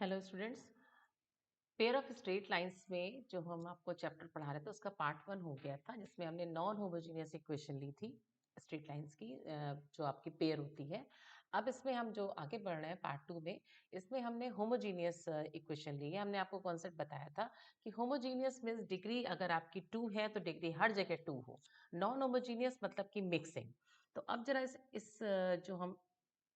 Hello students. Pair of straight lines में जो हम आपको चैप्टर पढ़ा रहे थे उसका पार्ट 1 हो गया था, जिसमें हमने नॉन होमोजीनियस इक्वेशन ली थी स्ट्रेट लाइंस की, जो आपकी पेयर होती है। अब इसमें हम जो आगे बढ़ रहे हैं पार्ट 2 में, इसमें हमने होमोजीनियस इक्वेशन ली है। हमने आपको कॉन्सेप्ट बताया था कि होमोजीनियस मीन्स डिग्री अगर आपकी 2 है तो डिग्री हर जगह 2 हो। नॉन होमोजीनियस मतलब कि मिक्सिंग। तो अब जरा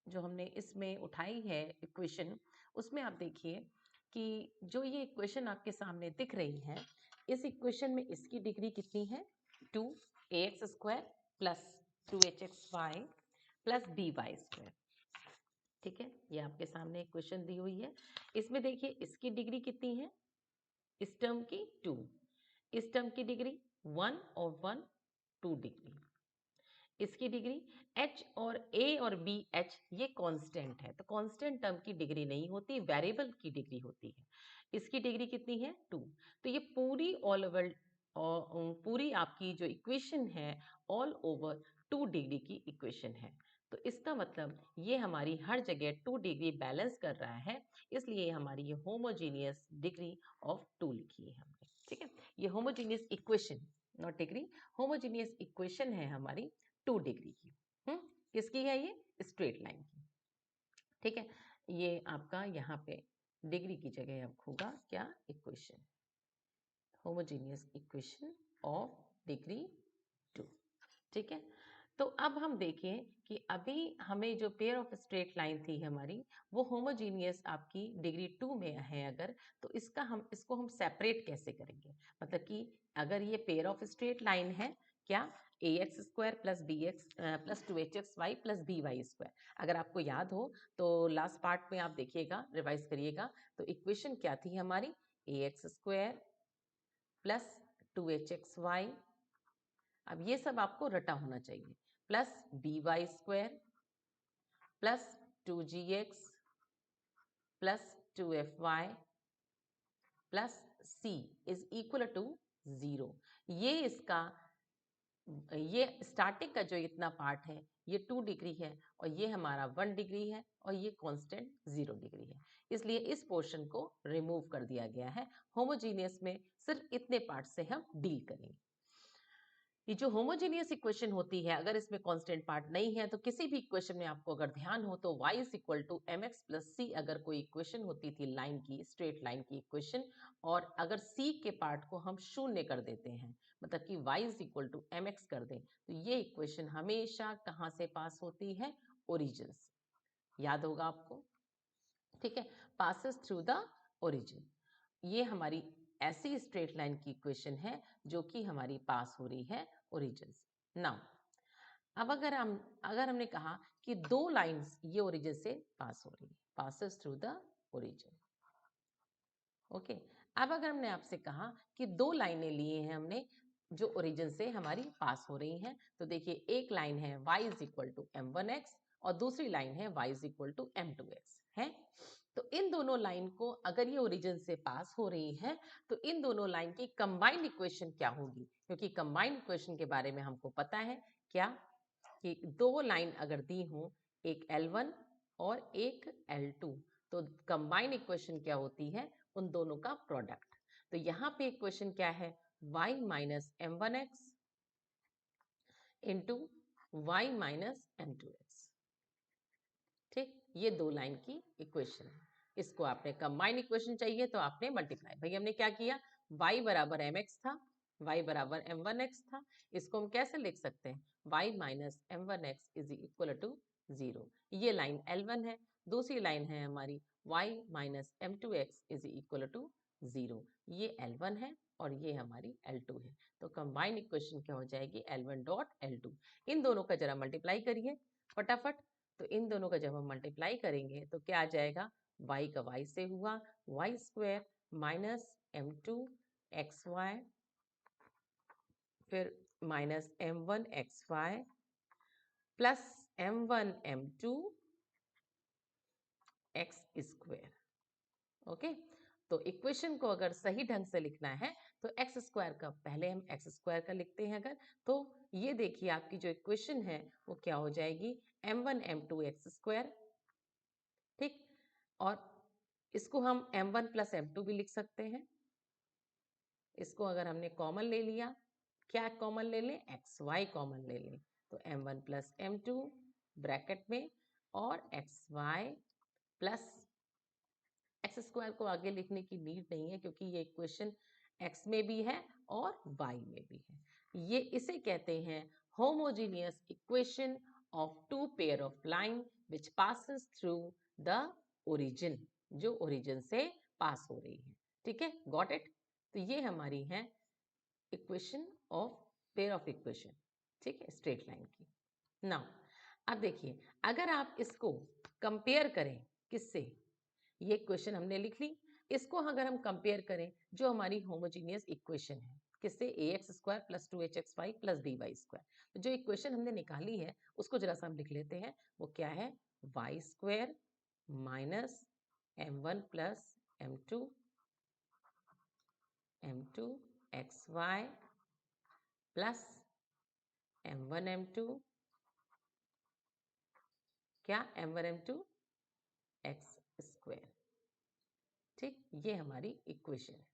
जो हमने इसमें उठाई है इक्वेशन, उसमें आप देखिए कि जो ये इक्वेशन आपके सामने दिख रही है, इस इक्वेशन में इसकी डिग्री कितनी है? 2ax² plus 2hxy plus by²। ठीक है, ये आपके सामने इक्वेशन दी हुई है। इसमें देखिए इसकी डिग्री कितनी है? इस टर्म की 2, इस टर्म की डिग्री 1 और 1 2 डिग्री। इसकी डिग्री h और a और b h ये कांस्टेंट है, तो कांस्टेंट टर्म की डिग्री नहीं होती, वेरिएबल की डिग्री होती है। इसकी डिग्री कितनी है? 2। तो ये पूरी ऑल ओवर पूरी आपकी जो इक्वेशन है ऑल ओवर 2 डिग्री की इक्वेशन है। तो इसका मतलब ये हमारी हर जगह 2 डिग्री बैलेंस कर रहा है, इसलिए हमारी ये होमोजीनियस डिग्री ऑफ 2 लिखी है हमने। ठीक है, ये homogeneous equation, not degree, homogeneous equation है हमारी 2 डिग्री की। किसकी है? ये स्ट्रेट लाइन की। ठीक है, ये आपका यहाँ पे डिग्री की जगह अब होगा क्या? Equation, homogeneous equation of degree 2। ठीक है, तो अब हम देखें कि अभी हमें जो पेयर ऑफ स्ट्रेट लाइन थी हमारी, वो होमोजीनियस आपकी डिग्री 2 में है अगर, तो इसको हम सेपरेट कैसे करेंगे? मतलब कि अगर ये पेयर ऑफ स्ट्रेट लाइन है, क्या? ax² plus bx plus 2hxy plus by²। अगर आपको याद हो तो लास्ट पार्ट में आप देखिएगा, रिवाइज करिएगा, तो इक्वेशन क्या थी हमारी? ax² प्लस 2hxy, अब ये सब आपको रटा होना चाहिए, plus by² plus 2gx plus 2fy plus c is equal to 0। ये स्टार्टिंग का जो इतना पार्ट है ये 2 डिग्री है, और ये हमारा 1 डिग्री है, और ये कांस्टेंट 0 डिग्री है, इसलिए इस पोर्शन को रिमूव कर दिया गया है। होमोजीनियस में सिर्फ इतने पार्ट से हम डील करेंगे। ये जो होमोजेनियस इक्वेशन होती है, अगर इसमें कांस्टेंट पार्ट नहीं है, तो किसी भी इक्वेशन में आपको अगर ध्यान हो तो y is equal to mx plus C अगर कोई इक्वेशन होती थी लाइन की, स्ट्रेट लाइन की इक्वेशन, और अगर c के पार्ट को हम शून्य कर देते हैं, मतलब कि y is equal to mx कर दें, तो ये इक्वेशन हमेशा कहाँ से पास होती है? ओरिजिन से। याद होगा आपको। ठीक है, पासिस थ्रू द ओरिजिन। ये हमारी ऐसी स्ट्रेट लाइन की इक्वेशन है जो कि हमारी पास हो रही है ओरिजिन से। नाउ अब अगर हमने कहा कि दो लाइंस ये ओरिजिन से पास हो रही है, passes through the origin. Okay, अब अगर हमने आपसे कहा कि दो लाइनें लिए हैं हमने जो ओरिजिन से हमारी पास हो रही हैं, तो देखिए एक लाइन है y is equal to m1x और दूसरी लाइन है y is equal to m2x है। तो इन दोनों लाइन को अगर ये ओरिजिन से पास हो रही है, तो इन दोनों लाइन की कंबाइंड इक्वेशन क्या होगी? क्योंकि कंबाइंड इक्वेशन के बारे में हमको पता है क्या, कि दो लाइन अगर दी हो, एक L1 और एक L2, तो कंबाइंड इक्वेशन क्या होती है? उन दोनों का प्रोडक्ट। तो यहाँ पे इक्वेशन क्या है? y minus m1x into y minus m2x। ठीक, ये दो लाइन की इक्वेशन है। इसको आपने कंबाइंड इक्वेशन चाहिए तो आपने मल्टीप्लाई, भाई हमने क्या किया? y बराबर mx था, y बराबर m1x था, इसको हम कैसे लिख सकते हैं? y minus m1x is equal to 0। ये लाइन L1 है, दूसरी लाइन है हमारी y minus m2x is equal to 0। ये L1 है और ये हमारी L2 है, तो कंबाइंड इक्वेशन क्या हो जाएगी? L1 dot L2। इन दोनों का जरा मल्टीप्लाई करिए फटाफट। तो इन दोनों का जब हम मल्टीप्लाई करेंगे तो क्या आ जाएगा? y का y से हुआ y² माइनस m2xy, फिर minus m1xy plus m1 m2x²। Okay, तो इक्वेशन को अगर सही ढंग से लिखना है तो x² का पहले हम x² का लिखते हैं अगर, तो ये देखिए आपकी जो इक्वेशन है वो क्या हो जाएगी? m1 m2 x²। ठीक, और इसको हम m1 प्लस m2 भी लिख सकते हैं। इसको अगर हमने कॉमन ले लिया, क्या कॉमन ले लें, xy कॉमन ले लें, तो m1 प्लस m2 ब्रैकेट में और xy प्लस एक्स स्क्वायर को आगे लिखने की नीड नहीं है क्योंकि ये इक्वेशन x में भी है और y में भी है। ये इसे कहते हैं homogeneous equation of two pair of line which passes through the origin, जो ओरिजिन से पास हो रही है। ठीक है, गॉट इट। तो ये हमारी है equation of pair of equation, ठीक है, स्ट्रेट लाइन की। नाउ अब देखिए, अगर आप इसको कंपेयर करें किससे, ये इक्वेशन हमने लिख ली, इसको अगर हम कंपेयर करें जो हमारी होमोजीनियस इक्वेशन है, किससे, ax square plus 2hxy plus by square, तो जो इक्वेशन हमने निकाली है उसको जरा सा हम लिख लेते हैं। वो क्या है, y square minus m1 plus m2 xy plus m1 m2 क्या, m1 m2 x स्क्वायर। ठीक, ये हमारी इक्वेशन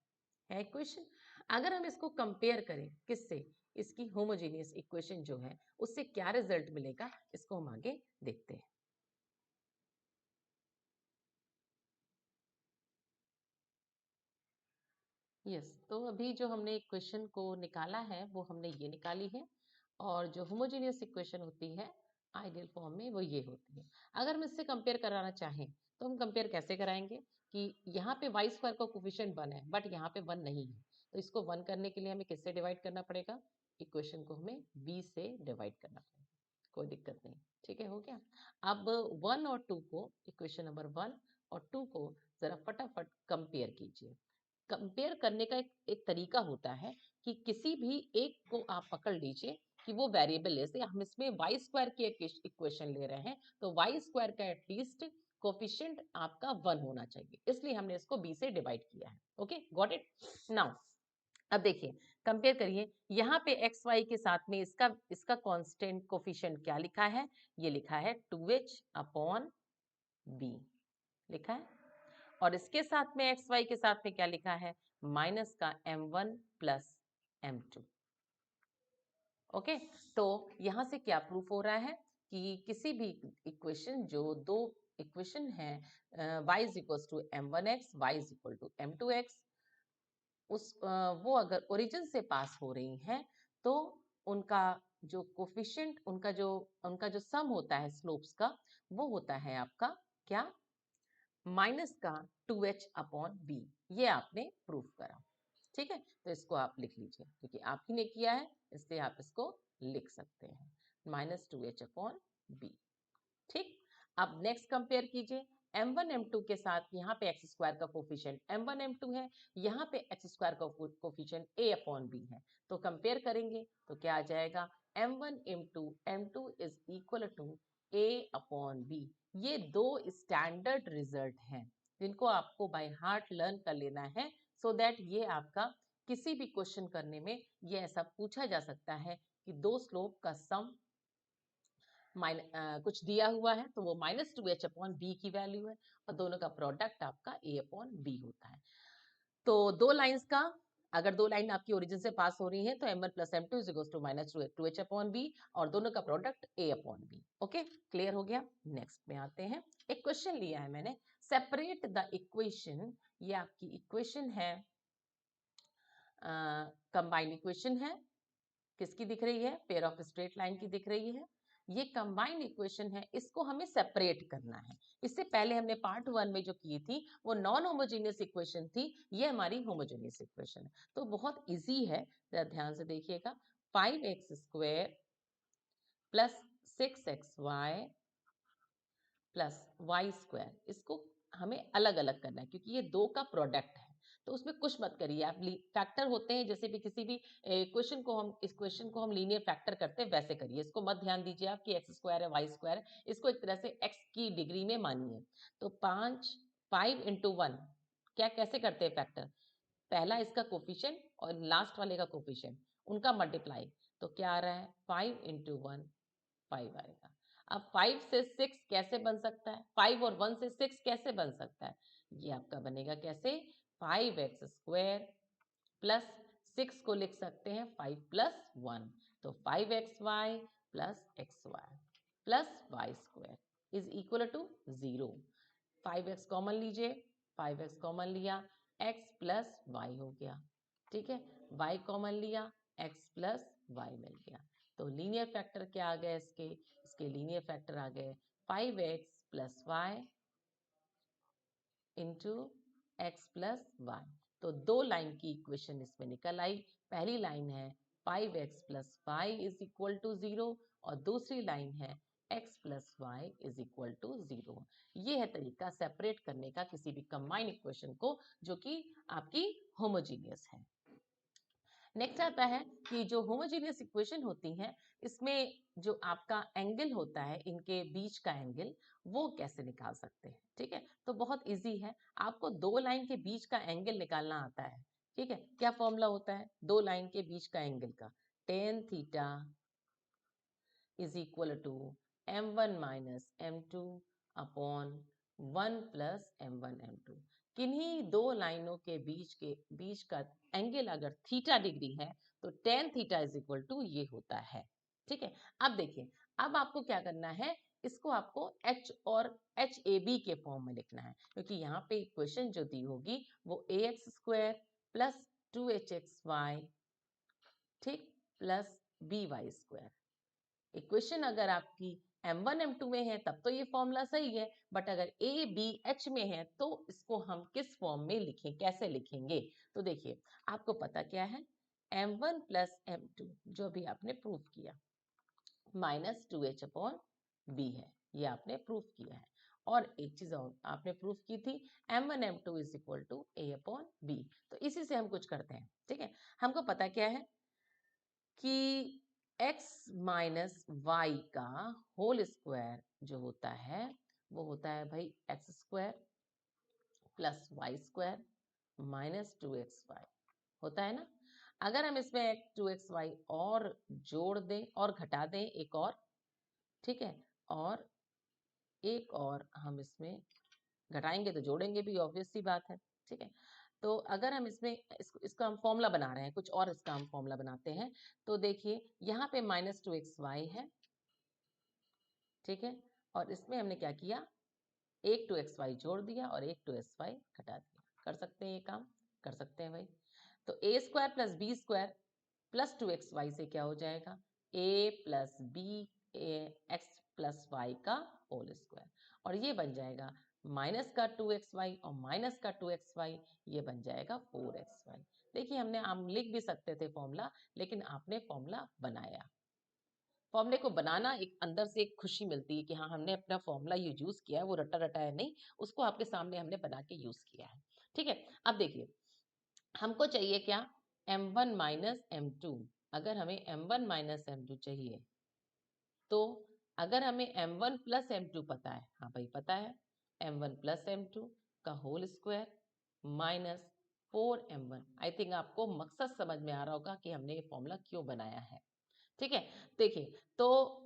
है इक्वेशन। अगर हम इसको कंपेयर करें किससे, इसकी होमोजेनियस इक्वेशन जो है उससे क्या रिजल्ट मिलेगा, इसको हम आगे देखते हैं। यस, तो अभी जो हमने इक्वेशन को निकाला है वो हमने ये निकाली है, और जो होमोजेनियस इक्वेशन होती है आइडियल फॉर्म में वो ये होती है। अगर हम इससे कंपेयर कराना चाहें तो हम कंपेयर कैसे कराएंगे कि यहाँ पे वाई स्क्वायर का कोफिशिएंट 1 है बट यहाँ पे 1 नहीं है, तो इसको 1 करने के लिए हमें किससे डिवाइड करना पड़ेगा, इक्वेशन को हमें b से डिवाइड करना पड़ेगा। कोई दिक्कत नहीं, ठीक है, हो गया। अब 1 और 2 को, इक्वेशन नंबर 1 और 2 को जरा फटाफट कंपेयर कीजिए। कंपेयर करने का एक तरीका होता है कि किसी भी एक को आप पकड़ लीजिए कि वो वेरिएबल है, जैसे हम इसमें वाई स्क्वायर की एक इक्वेशन ले रहे हैं तो वाई स्क्वायर का एटलीस्ट कोफिशिएंट आपका 1 होना चाहिए, इसलिए हमने इसको b से डिवाइड किया है। Okay, got it. नाउ अब देखिए, कंपेयर करिए, यहाँ पे एक्स वाई के साथ में इसका इसका कांस्टेंट कोफिशिएंट क्या लिखा है, ये लिखा है 2h अपॉन b लिखा है, और इसके साथ में एक्स वाई के साथ में क्या लिखा है, माइनस का m1 प्लस m2। ओके, तो यहां से क्या प्रूफ हो रहा है कि किसी भी इक्वेशन, जो दो इक्वेशन है y is equal to m1x, y is equal to m2x, वो अगर ओरिजिन से पास हो रही हैं तो उनका जो कोफिशिएंट, उनका जो सम होता है स्लोप्स का, वो होता है आपका क्या, माइनस का 2h अपॉन बी। ये आपने प्रूफ करा, ठीक है। तो इसको आप लिख लीजिए, क्योंकि आप ही ने किया है इसलिए आप इसको लिख सकते हैं, माइनस 2h अपॉन बी। ठीक, अब नेक्स्ट कंपेयर कीजिए, m1 m2 के साथ यहाँ पे एक्स स्क्वायर का कोफिशिएंट m1 m2 है, यहाँ पे एक्स स्क्वायर का कोफिशिएंट a अपॉन b है, तो कंपेयर करेंगे तो क्या आ जाएगा, m1 m2 is equal to a upon b। ये दो स्टैंडर्ड रिजल्ट हैं जिनको आपको बाय हार्ट लर्न कर लेना है, सो दैट ये आपका किसी भी क्वेश्चन करने में ये ऐसा पूछा जा सकता है कि दो स्लोप का सम कुछ दिया हुआ है तो वो माइनस 2h अपॉन बी की वैल्यू है, और दोनों का प्रोडक्ट आपका a अपॉन बी होता है। तो दो लाइंस का, अगर दो लाइन आपकी ओरिजिन से पास हो रही है तो m1 plus m2 is equal to minus 2h upon b, और दोनों का product a upon b. Okay, clear हो गया। नेक्स्ट में आते हैं, एक क्वेश्चन लिया है मैंने, सेपरेट द इक्वेशन, ये आपकी इक्वेशन है, कंबाइंड इक्वेशन है, किसकी दिख रही है, पेयर ऑफ स्ट्रेट लाइन की दिख रही है। ये कंबाइंड इक्वेशन है, इसको हमें सेपरेट करना है। इससे पहले हमने पार्ट 1 में जो की थी वो नॉन होमोजेनियस इक्वेशन थी, ये हमारी होमोजेनियस इक्वेशन है। तो बहुत इजी है, जरा ध्यान से देखिएगा, 5x square plus 6xy plus y square, इसको हमें अलग अलग करना है क्योंकि ये दो का प्रोडक्ट है, तो उसमें कुछ मत करिए आप। फैक्टर होते हैं, जैसे भी किसी भी क्वेश्चन को हम, इस क्वेश्चन को हम लीनियर फैक्टर करते हैं वैसे करिए, इसको मत ध्यान दीजिए आप कि एक्स स्क्वायर है वाई स्क्वायर है, इसको एक तरह से एक्स की डिग्री में मानिए। तो 5 इंटू 1 क्या, कैसे करते हैं फैक्टर, पहला इसका कोफिशिएंट और लास्ट वाले का कोफिशिएंट, उनका मल्टीप्लाई, तो क्या आ रहा है, 5 इंटू 1 5 आएगा। अब 5 से 6 कैसे बन सकता है, 5 और 1 से 6 कैसे बन सकता है, ये आपका बनेगा कैसे, 5x² प्लस 6 को लिख सकते हैं 5 + 1, तो 5xy plus xy plus y² is equal to 0। 5x common लीजिए, 5x कॉमन लिया, x प्लस y हो गया, ठीक है, y कॉमन लिया, x प्लस y मिल गया। तो लीनियर फैक्टर क्या आ गए इसके लीनियर फैक्टर आ गए 5x plus y into x plus y. तो दो लाइन की इक्वेशन इसमें निकल आई। पहली लाइन है 5x plus y is equal to 0 और दूसरी लाइन है x plus y is equal to 0। ये है तरीका सेपरेट करने का किसी भी कंबाइन इक्वेशन को जो कि आपकी होमोजीनियस है। नेक्स्ट आता है कि जो होमोजीनियस इक्वेशन होती हैं इसमें जो आपका एंगल होता है, इनके बीच का एंगल, वो कैसे निकाल सकते हैं। ठीक है, तो बहुत इजी है, आपको दो लाइन के बीच का एंगल निकालना आता है। ठीक है, क्या फॉर्मूला होता है दो लाइन के बीच का एंगल का, tan theta is equal to m1 minus m2 upon 1 plus m1 m2। किन्हीं दो लाइनों के बीच का एंगल अगर थीटा डिग्री है तो tan theta is equal to ये होता है। ठीक है, अब देखिए, अब आपको क्या करना है, इसको आपको h और HAB के फॉर्म में लिखना है, क्योंकि यहाँ पे इक्वेशन जो दी होगी वो ax² प्लस 2hxy ठीक प्लस by²। इक्वेशन अगर आपकी m1 m2 में है तब तो ये फॉर्मूला सही है, बट अगर a b h में है तो इसको हम किस फॉर्म में लिखें, कैसे लिखेंगे। तो देखिए, आपको पता क्या है, m1 प्लस m2 जो भी आपने प्रूव किया माइनस 2h अपॉन b है, ये आपने प्रूव किया है। और एक चीज और आपने प्रूफ की थी, m1 m2 is equal to a upon b। तो इसी से हम कुछ करते हैं। ठीक है, हमको पता क्या है कि x माइनस वाई का होल स्क्वायर जो होता है वो होता है भाई x² plus y² minus 2xy होता है ना। अगर हम इसमें 2xy और जोड़ दें और घटा दें एक और, ठीक है, और एक और हम इसमें घटाएंगे तो जोड़ेंगे भी, ऑब्वियस सी बात है। ठीक है, तो अगर हम इसमें इसका हम फॉर्मूला बना रहे हैं, कुछ और इसका हम फॉर्मूला बनाते हैं, तो देखिए यहाँ पे माइनस 2xy है, ठीक है, और इसमें हमने क्या किया, एक 2xy जोड़ दिया और एक 2xy घटा दिया। कर सकते हैं ये काम, कर सकते हैं भाई। तो a² plus b² plus 2xy से क्या हो जाएगा, a plus b x plus Y का होल स्क्वायर, और ये बन जाएगा माइनस का 2xy और माइनस का 2xy, ये बन जाएगा 4xy। देखिए, हम लिख भी सकते थे फॉर्मूला, लेकिन आपने फॉर्मूला बनाया। फॉर्मूले को बनाना एक अंदर से एक खुशी मिलती है कि हाँ, हमने अपना फॉर्मूला यूज किया है, वो रटा रटा है नहीं, उसको आपके सामने हमने बना के यूज किया है। ठीक है, अब देखिए, हमको चाहिए क्या, m1 माइनस m2। अगर हमें m1 माइनस m2 चाहिए तो अगर हमें m1 प्लस m2 पता है, हाँ भाई पता है, m1 प्लस m2 का whole square minus 4m1। I think आपको मकसद समझ में आ रहा होगा कि हमने ये फॉर्मूला क्यों बनाया है। ठीक है, देखिए, तो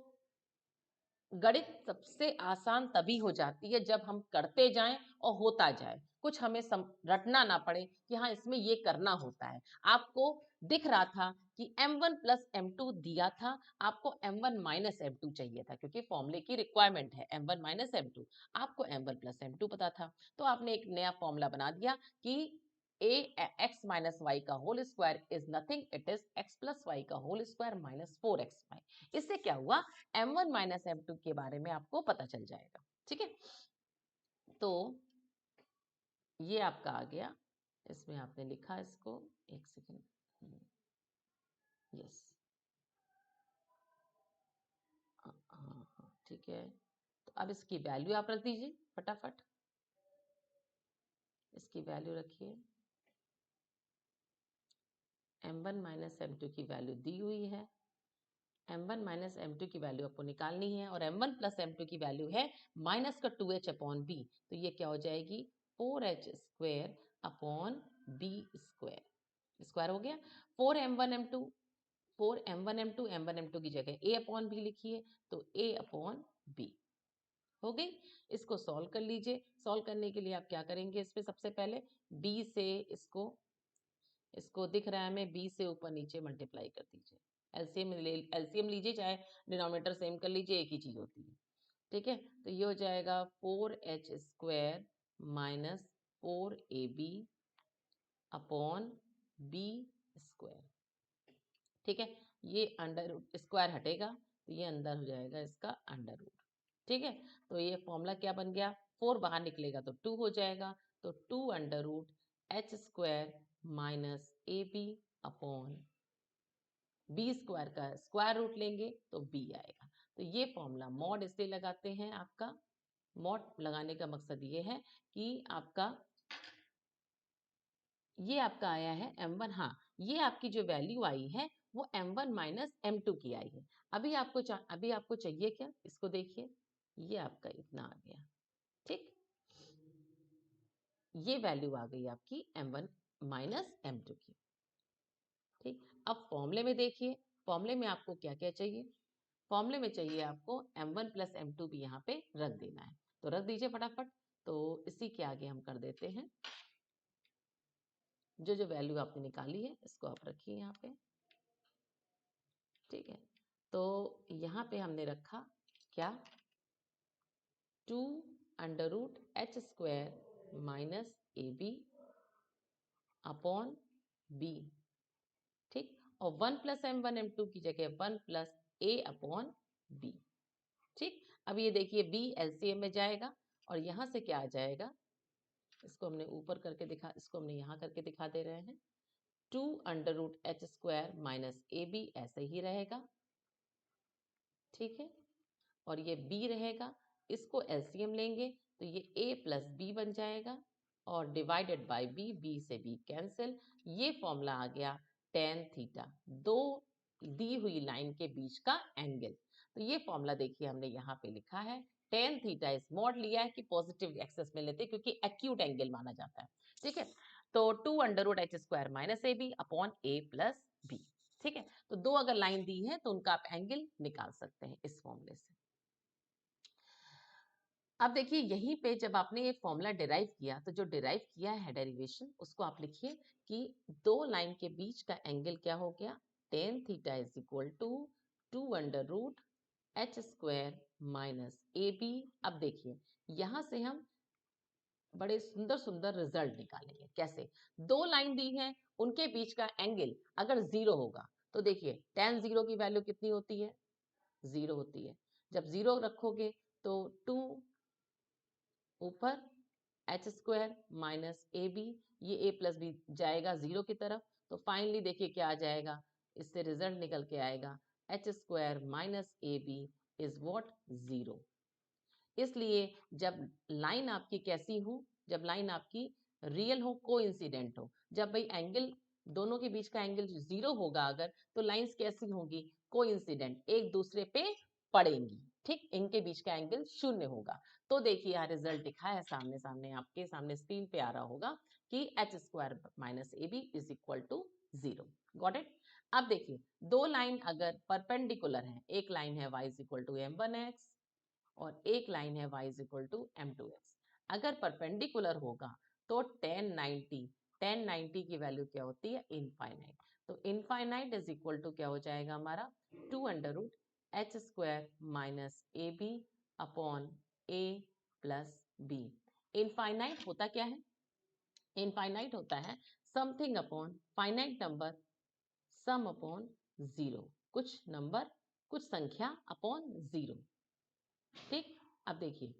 गणित सबसे आसान तभी हो जाती है जब हम करते जाएं और होता जाए, कुछ हमें रटना ना पड़े कि हाँ इसमें ये करना होता है। आपको दिख रहा था कि m1 प्लस m2 दिया था, आपको m1 माइनस m2 चाहिए था, क्योंकि फॉर्मूले की रिक्वायरमेंट है m1 माइनस m2। आपको m1 प्लस m2 पता था, तो आपने एक नया फॉर्मूला बना दिया कि a x माइनस वाई का whole square is nothing, it is x plus Y का होल स्क्वायर माइनस 4xy। इससे क्या हुआ, m1 माइनस m2 के बारे में आपको पता चल जाएगा। ठीक है, तो ये आपका आ गया, इसमें आपने लिखा इसको, एक सेकेंड, यस, हाँ ठीक है। तो अब इसकी वैल्यू आप रख दीजिए फटाफट, इसकी वैल्यू रखिए, m1 माइनस m2 की वैल्यू दी हुई है, m1 माइनस m2 की वैल्यू आपको निकालनी है, और m1 प्लस m2 की वैल्यू है माइनस का 2h अपॉन b, तो ये क्या हो जाएगी 4h² अपॉन b²। स्क्वायर हो गया, 4m1 m2, 4m1 m2, m1 m2 की जगह a अपॉन b लिखिए, तो a अपॉन b। हो गई। इसको सॉल्व कर लीजिए। सॉल्व करने के लिए आप क्या करेंगे, इस पे सबसे पहले b से इसको दिख रहा है हमें, b से ऊपर नीचे मल्टीप्लाई कर दीजिए। एलसीएम लीजिए, चाहे डिनोमिनेटर सेम कर लीजिए, एक ही चीज होती है। ठीक है, तो ये हो जाएगा 4h² minus 4ab upon b²। ठीक है, ये अंडर रूट स्क्वायर हटेगा तो ये अंदर हो जाएगा इसका अंडर रूट। ठीक है, तो ये फॉर्मूला क्या बन गया, 4 बाहर निकलेगा तो 2 हो जाएगा, तो 2 under root h² minus ab upon b² का स्क्वायर रूट लेंगे तो b आएगा। तो ये फॉर्मूला मॉड इसलिए लगाते हैं, आपका मॉड लगाने का मकसद ये है कि ये आपका आया है m1। हाँ, ये आपकी जो वैल्यू आई है वो m1 माइनस m2 की आई है। अभी आपको चाहिए क्या, इसको देखिए, ये आपका इतना आ गया। ठीक, ये वैल्यू आ गई आपकी m1 माइनस m2 की। ठीक, अब फॉर्मूले में देखिए, फॉर्मूले में आपको क्या क्या चाहिए, फॉर्मूले में चाहिए आपको m1 प्लस m2 भी यहाँ पे रख देना है, तो रख दीजिए फटाफट। तो इसी के आगे हम कर देते हैं, जो वैल्यू आपने निकाली है इसको आप रखिए यहाँ पे। ठीक है, तो यहाँ पे हमने रखा क्या, 2 under root h² minus ab upon b। ठीक, और 1 प्लस m1 m2 की जगह 1 प्लस a अपॉन b। ठीक, अब ये देखिए b एलसीएम में जाएगा और यहाँ से क्या आ जाएगा, इसको हमने ऊपर करके दिखा, इसको हमने यहाँ करके दिखा दे रहे हैं। 2 under root h² minus ab ऐसे ही रहेगा। ठीक है, और ये b रहेगा, इसको एलसीएम लेंगे तो ये a प्लस b बन जाएगा और डिवाइडेड बाय b, b से b कैंसिल। ये फॉर्मूला आ गया tan थीटा, दो दी हुई लाइन के बीच का एंगल। तो ये फॉर्मूला देखिए हमने यहाँ पे लिखा है, tan थीटा इस मॉड लिया है कि पॉजिटिव एक्सेस में लेते क्योंकि एक्यूट एंगल माना जाता है। ठीक है, तो 2 under root h² minus ab upon a plus b। ठीक है, तो दो अगर लाइन दी है तो उनका आप एंगल निकाल सकते हैं इस फॉर्मूले से। अब देखिए यहीं पे जब आपने ये फॉर्मूला डिराइव किया तो जो डिराइव किया है डेरिवेशन, उसको आप लिखिए कि दो लाइन के बीच का एंगल क्या हो गया, tan theta is equal to 2 under root h² minus ab। अब देखिए यहां से हम बड़े सुंदर सुंदर रिजल्ट निकालेंगे। कैसे, दो लाइन दी है, उनके बीच का एंगल अगर 0 होगा तो देखिए tan 0 की वैल्यू कितनी होती है, 0 होती है। जब 0 रखोगे तो 2 ऊपर h² माइनस ab, ये a प्लस b जाएगा 0 की तरफ, तो फाइनली देखिए क्या आ जाएगा, इससे रिजल्ट निकल के आएगा h² minus ab is what, 0। इसलिए जब लाइन आपकी कैसी हो, जब लाइन आपकी रियल हो, कोइंसिडेंट हो, जब भाई एंगल दोनों के बीच का एंगल 0 होगा अगर, तो लाइंस कैसी होंगी, कोइंसिडेंट, एक दूसरे पे पड़ेंगी। ठीक, इनके बीच का एंगल 0 होगा। तो देखिए यहाँ रिजल्ट लिखा है सामने सामने आपके सामने स्क्रीन पे आ रहा होगा कि h² minus ab is equal to 0। Got it. अब देखिए दो लाइन अगर परपेंडिकुलर है, एक लाइन है y is equal to m1x और एक लाइन है y is equal to m2x। अगर परपेंडिकुलर होगा तो tan 90 की वैल्यू क्या होती है, इनफाइनाइट। तो इनफाइनाइट इज इक्वल टू क्या हो जाएगा हमारा, 2 under root h² minus ab upon a plus b। Infinite होता क्या है, इनफाइनाइट होता है something upon finite number some upon 0, कुछ नंबर कुछ संख्या अपॉन 0। ठीक, अब देखिए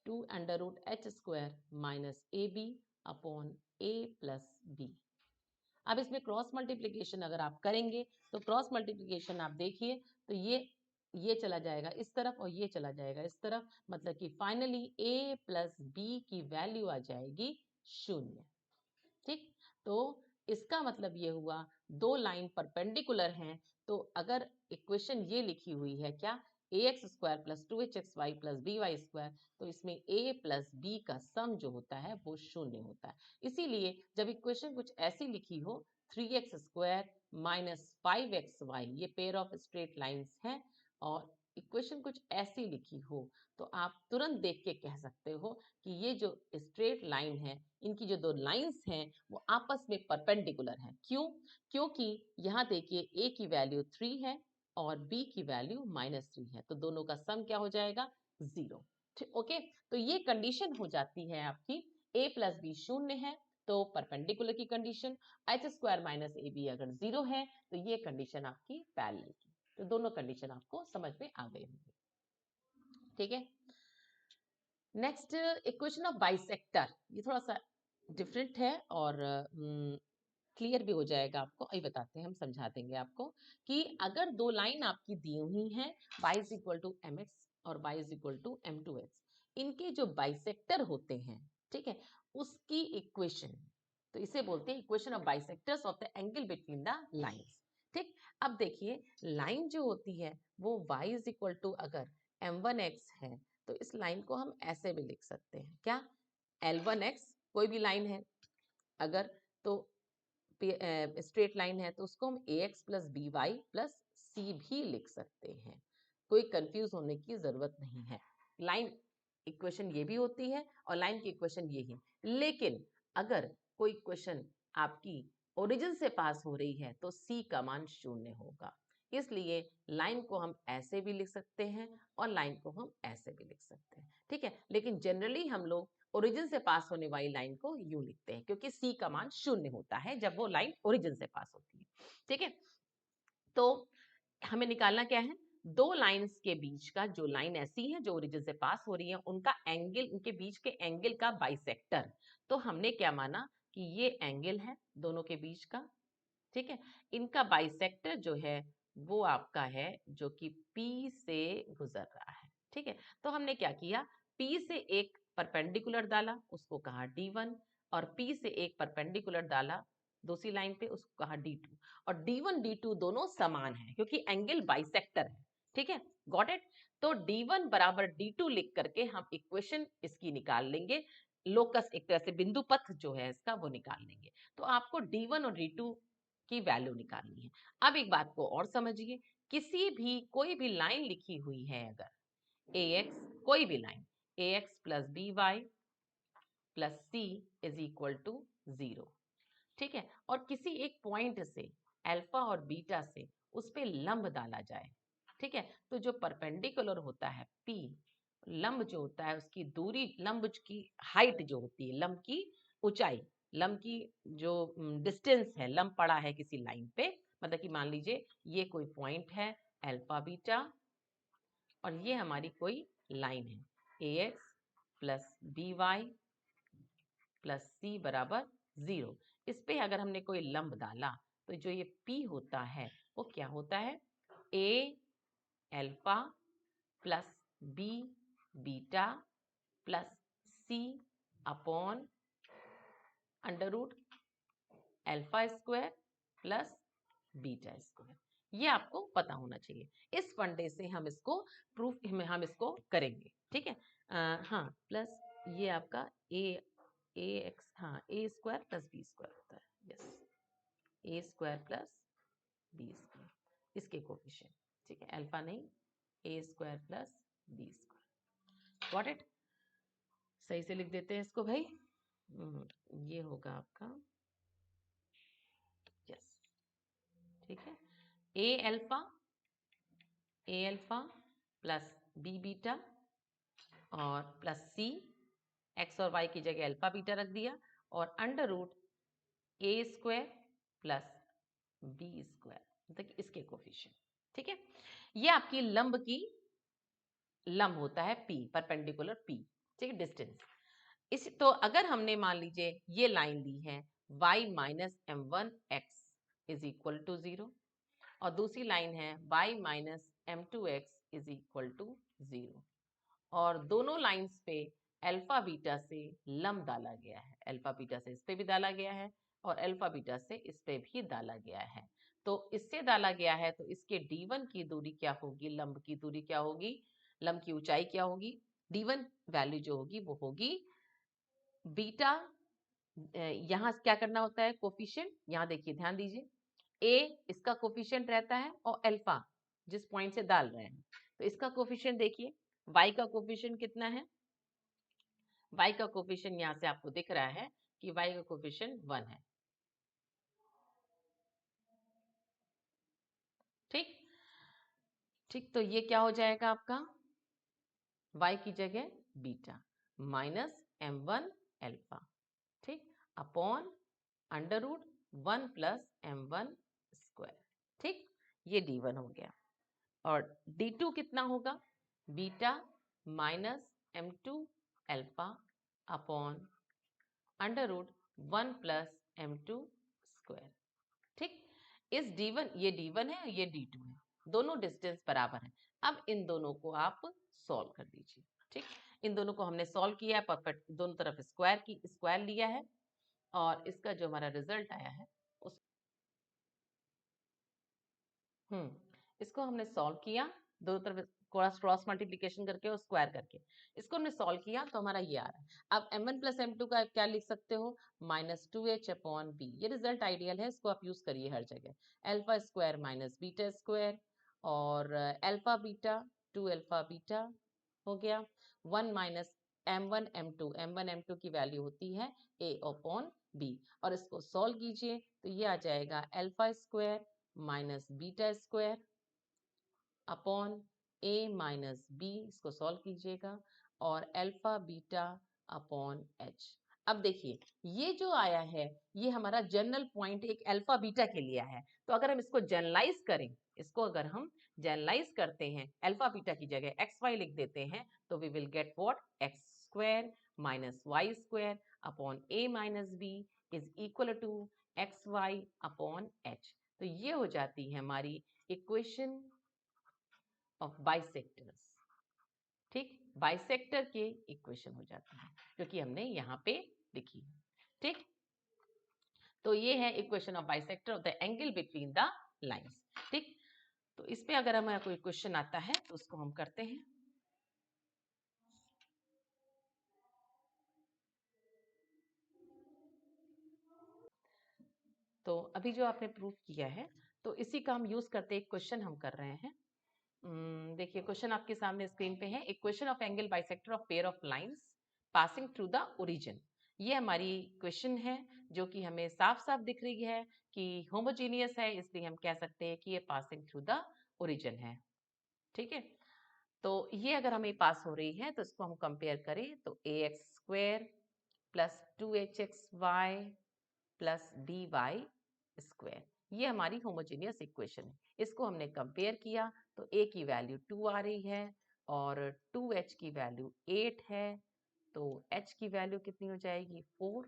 2 under root h² minus ab upon a plus b। अब इसमें क्रॉस मल्टीप्लिकेशन अगर आप करेंगे तो क्रॉस मल्टीप्लिकेशन आप देखिए तो ये चला जाएगा इस तरफ और ये चला जाएगा इस तरफ, मतलब कि फाइनली a प्लस b की वैल्यू आ जाएगी 0। ठीक, तो इसका मतलब ये हुआ दो लाइन परपेंडिकुलर हैं, तो अगर इक्वेशन ये लिखी हुई है क्या, ax² plus 2hxy plus by², तो इसमें a प्लस b का सम जो होता है वो 0 होता है। इसीलिए जब इक्वेशन कुछ ऐसी लिखी हो 3x² माइनस 5xy, ये पेयर ऑफ स्ट्रेट लाइंस हैं और इक्वेशन कुछ ऐसी लिखी हो तो आप तुरंत देख के कह सकते हो कि ये जो स्ट्रेट लाइन है, इनकी जो दो लाइंस हैं वो आपस में परपेंडिकुलर हैं। क्यों? क्योंकि यहाँ देखिए a की वैल्यू 3 है और b की वैल्यू -3 है, तो दोनों का सम क्या हो जाएगा? 0। ठीक, ओके। तो ये कंडीशन हो जाती है आपकी a प्लस बी शून्य है तो परपेंडिकुलर की condition, h² minus A B अगर 0 है तो ये कंडीशन आपकी पैरेलल की। तो दोनों कंडीशन आपको समझ में आ गई होंगी। ठीक है। नेक्स्ट इक्वेशन ऑफ बाइसेक्टर, ये थोड़ा सा डिफरेंट है और क्लियर भी हो जाएगा आपको। अभी बताते हैं, हम समझा देंगे आपको कि अगर दो लाइन आपकी दी हुई हैं y is equal to mx और y is equal to m2x, इनके जो बाइसेक्टर होते हैं, ठीक है, उसकी इक्वेशन, तो इसे बोलते हैं equation of bisectors of the angle between the lines. ठीक, अब देखिए लाइन जो होती है वो y इज इक्वल टू अगर m1x है तो इस लाइन को हम ऐसे भी लिख सकते हैं, क्या? L1x कोई भी लाइन है अगर, तो स्ट्रेट लाइन है तो उसको हम ax plus B Y plus C भी लिख सकते हैं। कोई कंफ्यूज होने की जरूरत नहीं है। लाइन इक्वेशन ये भी होती है और लाइन की इक्वेशन ये ही। लेकिन अगर कोई इक्वेशन आपकी ओरिजिन से पास हो रही है तो c का मान 0 होगा। इसलिए लाइन को हम ऐसे भी लिख सकते हैं और लाइन को हम ऐसे भी लिख सकते हैं। ठीक है, लेकिन जनरली हम लोग ओरिजिन से पास होने वाली लाइन को यूं लिखते हैं क्योंकि c का मान 0 होता है जब वो लाइन ओरिजिन से पास होती है। ठीक है, तो हमें निकालना क्या है? दो लाइंस के बीच का, जो लाइन ऐसी है जो ओरिजिन से पास हो रही है, उनका एंगल, उनके बीच के एंगल का बाइसेक्टर। तो हमने क्या माना कि ये एंगल है दोनों के बीच का। ठीक है, इनका बाइसेक्टर जो है वो आपका है जो कि P से गुजर रहा है। ठीक है, तो हमने क्या किया, P से एक परपेंडिकुलर डाला, उसको कहा D1, और P से एक परपेंडिकुलर डाला दूसरी लाइन पे, उसको कहा D2। और D1 D2 दोनों समान है क्योंकि एंगल बाइसेक्टर है। ठीक है, गॉट इट। तो D1 बराबर D2 लिख करके हम इक्वेशन इसकी निकाल लेंगे, लोकस एक तरह से बिंदु पथ जो है इसका वो निकाल लेंगे। तो आपको D1 और D2 की वैल्यू निकालनी है। अब एक बात को और समझिए, किसी भी कोई भी लाइन लिखी हुई है अगर ax, कोई भी line ax plus B Y plus c is equal to 0। ठीक है, और किसी एक पॉइंट से अल्फा और बीटा से उस पे लंब डाला जाए। ठीक है, तो जो परपेंडिकुलर होता है P, लंब जो होता है उसकी दूरी, लंब की हाइट जो होती है, लंब की ऊंचाई, लंब की जो डिस्टेंस है, लंब पड़ा है किसी लाइन पे, मतलब कि मान लीजिए ये कोई पॉइंट है अल्फा बीटा और ये हमारी कोई लाइन है ax plus B Y plus C बराबर 0। इस पे अगर हमने कोई लंब डाला तो जो ये P होता है वो क्या होता है, a alpha plus b beta plus c upon under root alpha square plus beta square. ये आपको पता होना चाहिए। इस फंडे से हम इसको प्रूफ हम इसको करेंगे। ठीक है, हाँ, प्लस ये आपका ए एक्स, हाँ, A square plus B square होता है। Yes, A square plus B square, इसके कोफिशिएंट। ठीक है, अल्फा नहीं, A square plus B square. Got it. सही से लिख देते हैं इसको भाई। ये होगा आपका, यस, ठीक है, ए अल्फा प्लस बी बीटा और प्लस सी, एक्स और वाई की जगह अल्फा बीटा रख दिया, और अंडर रूट ए स्क्वायर प्लस बी स्क्वायर, मतलब इसके कोफिशिएंट। ठीक है, ये आपकी लंब होता है P, परपेंडिकुलर P। ठीक है, डिस्टेंस। इस तो अगर हमने मान लीजिए ये लाइन ली है y minus m1x is equal to 0 और दूसरी लाइन है y minus m2x is equal to 0, और दोनों लाइंस पे अल्फा बीटा से लंब डाला गया है, अल्फा बीटा से इस पे भी डाला गया है और अल्फा बीटा से इस पे भी डाला गया है। तो इससे डाला गया है तो इसके D1 की दूरी क्या होगी, लंब की दूरी क्या होगी, लंब की ऊंचाई क्या होगी, D1 वैल्यू जो होगी वो होगी बीटा, यहाँ क्या करना होता है, कोफिशिएंट, यहाँ देखिए ध्यान दीजिए, ए इसका कोफिशिएंट रहता है और अल्फा जिस पॉइंट से डाल रहे हैं तो इसका कोफिशिएंट देखिए, y का कोफिशिएंट कितना है? y का कोफिशिएंट यहाँ से आपको दिख रहा है कि y का कोफिशिएंट 1 है। ठीक ठीक, तो ये क्या हो जाएगा आपका? y की जगह बीटा माइनस m1 अल्फा, ठीक, upon under root 1 plus m1 square. ठीक, ये d1 हो गया। और d2 कितना होगा? Beta minus m2 alpha upon under root 1 plus m2 square. ठीक, इस d1, ये d1 है, ये d2 है, दोनों डिस्टेंस बराबर है। अब इन दोनों को आप सॉल्व कर दीजिए। ठीक, इन दोनों को हमने सॉल्व किया है, परफेक्ट दोनों तरफ स्क्वायर लिया है, और इसका जो हमारा रिजल्ट आया है उस इसको हमने सॉल्व किया, दोनों तरफ क्रॉस मल्टीप्लिकेशन करके और स्क्वायर करके इसको हमने सॉल्व किया, तो हमारा ये आ रहा है। अब m1 प्लस m2 का क्या लिख सकते हो? -2h upon b। ये रिजल्ट आइडियल है, इसको आप यूज करिए हर जगह। Alpha square minus beta square, और अल्फा बीटा 2 अल्फा बीटा हो गया, 1 माइनस m1 m2 की वैल्यू होती है a अपॉन b, और इसको सॉल्व कीजिए तो ये आ जाएगा alpha square minus beta square upon a minus B, इसको सॉल्व कीजिएगा, और अल्फा बीटा अपॉन h। अब देखिए, ये जो आया है ये हमारा जनरल पॉइंट एक अल्फा बीटा के लिए है। तो अगर हम इसको जनरलाइज करें, इसको अगर हम जनरलाइज करते हैं, अल्फा बीटा की जगह एक्स वाई लिख देते हैं, तो we will get what? X square minus Y square upon a minus B is equal to X Y upon h। तो ये हो जाती है हमारी इक्वेशन ऑफ बाइसेक्टर्स। ठीक, बाइसेक्टर के इक्वेशन हो जाती है, क्योंकि हमने यहाँ पे लिखी है। ठीक, तो ये है equation of bisector of the angle between the lines. ठीक, तो इस पे अगर हमें कोई क्वेश्चन आता है तो उसको हम करते हैं। तो अभी जो आपने प्रूव किया है, तो इसी का हम यूज करते एक क्वेश्चन हम कर रहे हैं। देखिए, क्वेश्चन आपके सामने स्क्रीन पे है। Equation of angle bisector of pair of lines passing through the origin. ये हमारी क्वेश्चन है, जो कि हमें साफ साफ दिख रही है कि होमोजीनियस है, इसलिए हम कह सकते हैं कि ये पासिंग थ्रू द ओरिजिन है। ठीक है, तो ये अगर हमें पास हो रही है तो इसको हम कंपेयर करें तो ax square plus 2hxy plus dy square, ये हमारी होमोजेनियस इक्वेशन है। इसको हमने कंपेयर किया तो a की वैल्यू 2 आ रही है, और 2h की वैल्यू 8 है, तो h की वैल्यू कितनी हो जाएगी? 4,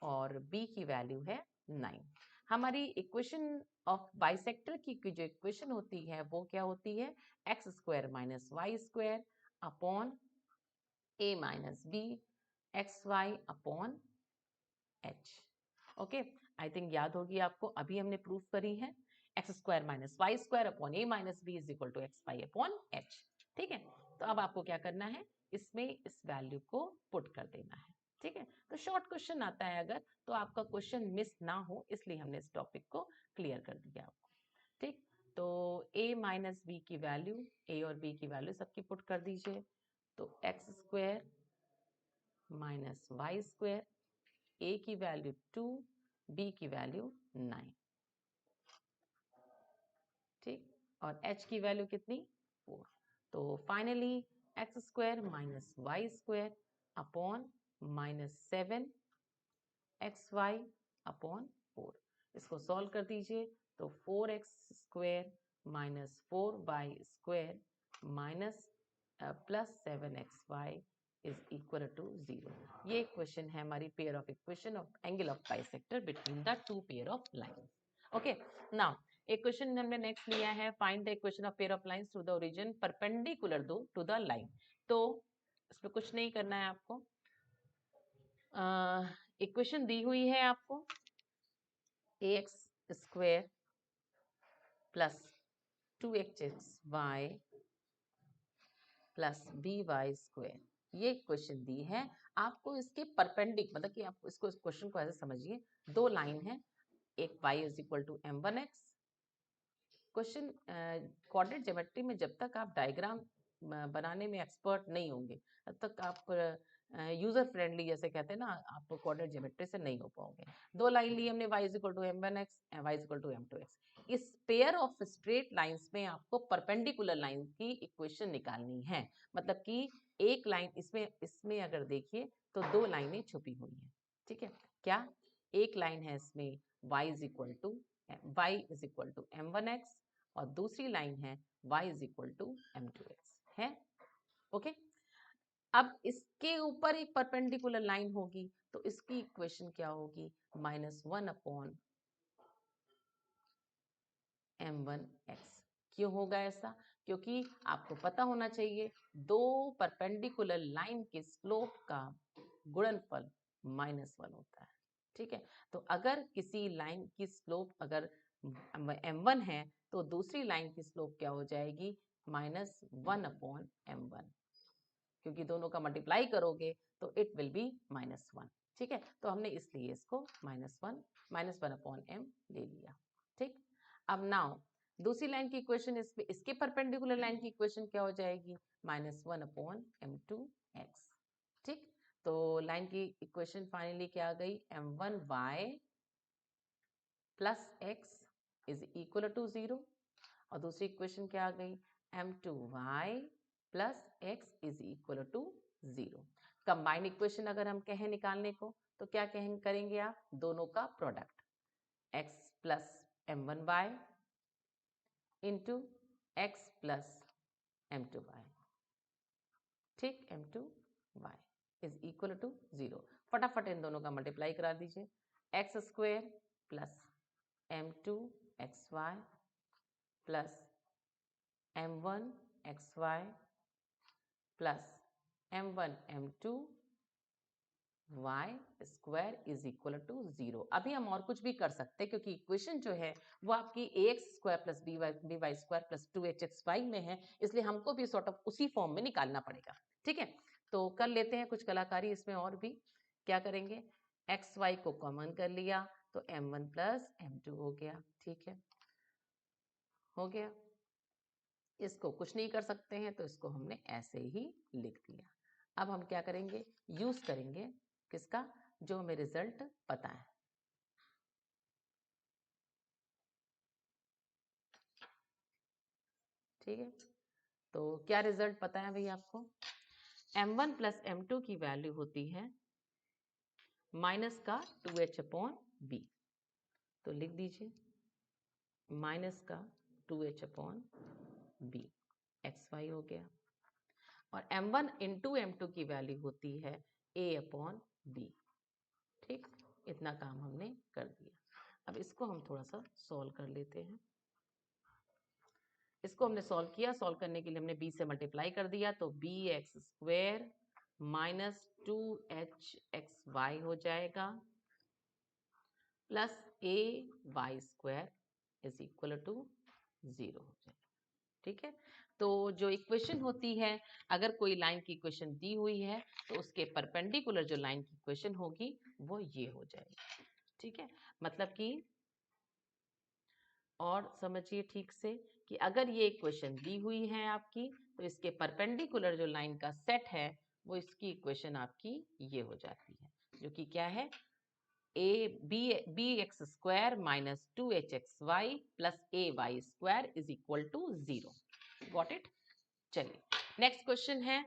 और b की वैल्यू है 9। हमारी इक्वेशन ऑफ बाइसेक्टर की जो इक्वेशन होती है वो क्या होती है? X square minus Y square upon a minus B X Y upon h। Okay, I think याद होगी आपको, अभी हमने प्रूफ करी है X square minus Y square upon a minus B is equal to X Y upon h। ठीक है, तो अब आपको क्या करना है? इसमें इस वैल्यू को पुट कर देना है। ठीक है, तो शॉर्ट क्वेश्चन आता है अगर, तो आपका क्वेश्चन मिस ना हो, इसलिए हमने इस टॉपिक को क्लियर कर दिया आपको। ठीक, तो a माइनस बी की वैल्यू, a और b की वैल्यू सबकी पुट कर दीजिए, तो X square minus Y square, a की वैल्यू 2, b की वैल्यू 9। ठीक, और h की वैल्यू कितनी? 4। तो finally X square minus Y square upon minus 7 X Y upon 4, इसको सॉल्व कर दीजिए तो 4x square minus 4y square minus plus 7xy is equal to 0। ये क्वेश्चन है हमारी pair of equation of angle of bisector between the two pair of lines. Okay, now एक question हमने next लिया है, find the equation of pair of lines through the origin perpendicular to the line. तो इसमें कुछ नहीं करना है आपको, इक्वेशन दी हुई है आपको ax square plus 2hxy plus by square, ये क्वेश्चन दी है आपको। इसके परपेंडिक मतलब कि आप इसको, इस क्वेश्चन को ऐसे समझिए, दो लाइन है, एक y is equal to m1x question coordinate geometry में जब तक आप डायग्राम बनाने में एक्सपर्ट नहीं होंगे तब तक आप यूजर फ्रेंडली जैसे कहते हैं ना, आप कोऑर्डिनेट ज्योमेट्री से नहीं हो पाओगे। दो लाइन ली हमने, y equal to m1x and y equal to m2x। इस पेयर ऑफ स्ट्रेट लाइंस में आपको परपेंडिकुलर लाइन की इक्वेशन निकालनी है। मतलब कि एक लाइन इसमें अगर देखिए तो दो लाइनें छुपी हुई हैं। ठीक है, क्या एक लाइन है इसमें y is equal to m1x और दूसरी लाइन है y is equal to m2x है। ओके, अब इसके ऊपर एक परपेंडिकुलर लाइन होगी तो इसकी इक्वेशन क्या होगी, -1 अपॉन m1x। क्यों होगा ऐसा? क्योंकि आपको पता होना चाहिए दो परपेंडिकुलर लाइन के स्लोप का गुणनफल -1 होता है। ठीक है, तो अगर किसी लाइन की स्लोप अगर m1 है तो दूसरी लाइन की स्लोप क्या हो जाएगी, -1 अपॉन m1, क्योंकि दोनों का मल्टीप्लाई करोगे तो इट विल बी -1। ठीक है, तो हमने इसलिए इसको -1 अपॉन m ले लिया। ठीक, अब नाउ दूसरी लाइन की इक्वेशन इसके परपेंडिकुलर लाइन की इक्वेशन क्या हो जाएगी, -1 अपॉन m2x। ठीक, तो लाइन की इक्वेशन फाइनली क्या आ गई, m1y plus x is equal to 0 और दूसरी इक्वेशन क्या आ गई, m2y plus x is equal to 0। Combined equation अगर हम कहें निकालने को तो क्या करेंगे आप, दोनों का product x plus m1y into x plus m2y। ठीक, m2y इज इक्वल टू 0। फटाफट इन दोनों का मल्टीप्लाई करा दीजिए, X square plus m2xy plus m1xy plus m1 m2 y square is equal to 0। अभी हम और कुछ भी कर सकते हैं क्योंकि इक्वेशन जो है वो आपकी ax square plus by square plus 2hxy में है, इसलिए हमको भी सॉर्ट ऑफ उसी फॉर्म में निकालना पड़ेगा। ठीक है, तो कर लेते हैं कुछ कलाकारी इसमें और भी। क्या करेंगे, एक्स वाई को कॉमन कर लिया तो m1 प्लस m2 हो गया। ठीक है, हो गया। इसको कुछ नहीं कर सकते हैं तो इसको हमने ऐसे ही लिख दिया। अब हम क्या करेंगे, यूज करेंगे किसका, जो हमें रिजल्ट पता है। ठीक है, तो क्या रिजल्ट पता है भाई आपको, m1 प्लस m2 की वैल्यू होती है माइनस का 2h अपॉन बी। तो लिख दीजिए माइनस का 2h upon B, X Y हो गया। और m1 इंटू m2 की वैल्यू होती है a अपॉन बी। ठीक, इतना काम हमने कर दिया। अब इसको हम थोड़ा सा सॉल्व कर लेते हैं। इसको हमने सॉल्व किया, सॉल्व करने के लिए हमने b से मल्टीप्लाई कर दिया तो bx स्क्वेयर माइनस 2hxy हो जाएगा plus ay square is equal to 0 हो जाएगा। ठीक है, तो जो इक्वेशन होती है, अगर कोई लाइन की इक्वेशन दी हुई है तो उसके परपेंडिकुलर जो लाइन की इक्वेशन होगी वो ये हो जाएगी। ठीक है, मतलब कि और समझिए ठीक से कि अगर ये इक्वेशन दी हुई है आपकी तो इसके परपेंडिकुलर जो लाइन का सेट है वो इसकी इक्वेशन आपकी ये हो जाती है, जो कि क्या है, B X square minus 2hxy plus ay square is equal to 0। Got it. चलिए नेक्स्ट क्वेश्चन है,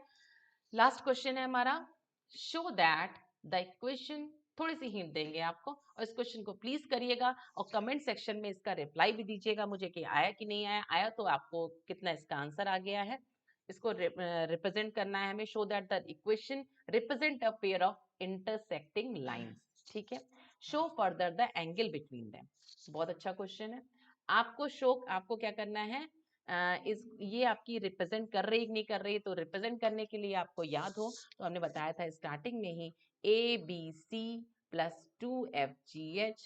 लास्ट क्वेश्चन है हमारा, शो दैट द इक्वेशन। थोड़ी सी हिंट देंगे आपको और इस क्वेश्चन को प्लीज करिएगा और कमेंट सेक्शन में इसका रिप्लाई भी दीजिएगा मुझे कि आया कि नहीं आया, आया तो आपको कितना इसका आंसर आ गया है। इसको रिप्रेजेंट करना है हमें, show that the equation represent a pair of intersecting lines. ठीक है, show further the angle between them. बहुत अच्छा क्वेश्चन है। आपको क्या करना है, ये आपकी रिप्रेजेंट कर रही नहीं कर रही, तो रिप्रेजेंट करने के लिए आपको याद हो तो हमने बताया था स्टार्टिंग में ही ABC प्लस 2FGH,